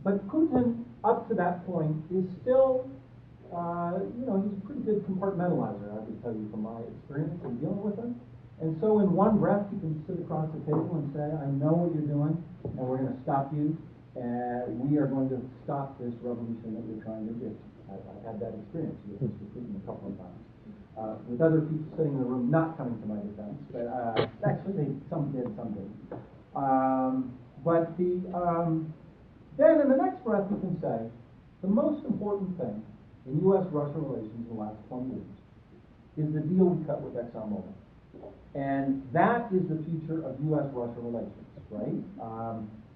But Putin, up to that point, is still, he's a pretty good compartmentalizer, I can tell you from my experience in dealing with him. And so in one breath, he can sit across the table and say, I know what you're doing, and we're going to stop you, and we are going to stop this revolution that you're trying to do. I've had that experience with Mr. Putin a couple of times. With other people sitting in the room not coming to my defense, but actually some did, some didn't. Then in the next breath you can say, the most important thing in U.S.-Russia relations in the last 20 years is the deal we cut with ExxonMobil. And that is the future of U.S.-Russia relations, right?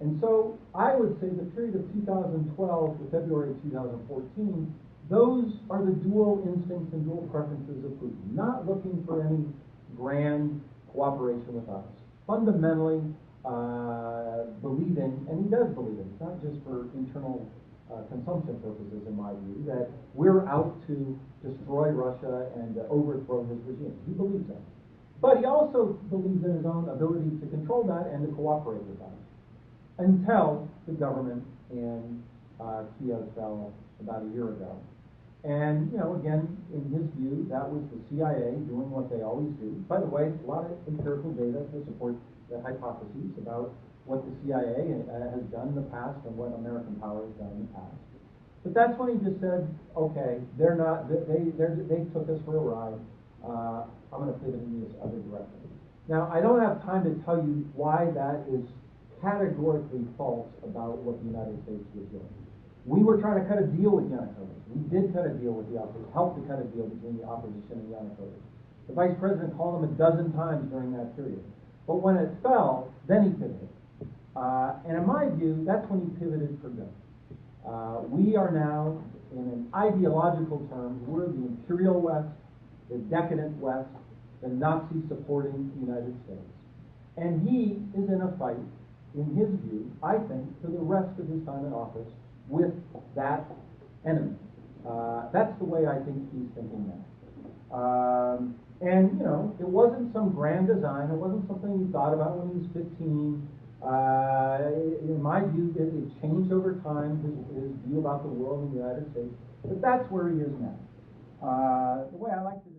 And so I would say the period of 2012 to February of 2014, those are the dual instincts and dual preferences of Putin, not looking for any grand cooperation with us. Fundamentally believing, and he does believe it, it's not just for internal consumption purposes in my view, that we're out to destroy Russia and overthrow his regime. He believes that. But he also believes in his own ability to control that and to cooperate with that. Until the government in Kiev fell about a year ago. And, again, in his view, that was the CIA doing what they always do. By the way, a lot of empirical data to support the hypotheses about what the CIA has done in the past and what American power has done in the past. But that's when he just said, okay, they took us for a ride. I'm going to pivot in this other direction. Now, I don't have time to tell you why that is categorically false about what the United States was doing. We were trying to cut a deal with Yanukovych. We did cut a deal with the opposition, helped to cut a deal between the opposition and Yanukovych. The vice president called him a dozen times during that period. But when it fell, then he pivoted. And in my view, that's when he pivoted for good. We are now, in an ideological term, we're the imperial West, the decadent West, the Nazi-supporting United States. And he is in a fight, in his view, I think, for the rest of his time in office with that enemy. That's the way I think he's thinking now. And, it wasn't some grand design. It wasn't something he thought about when he was 15. In my view, it changed over time, his view about the world in the United States. But that's where he is now. The way I like to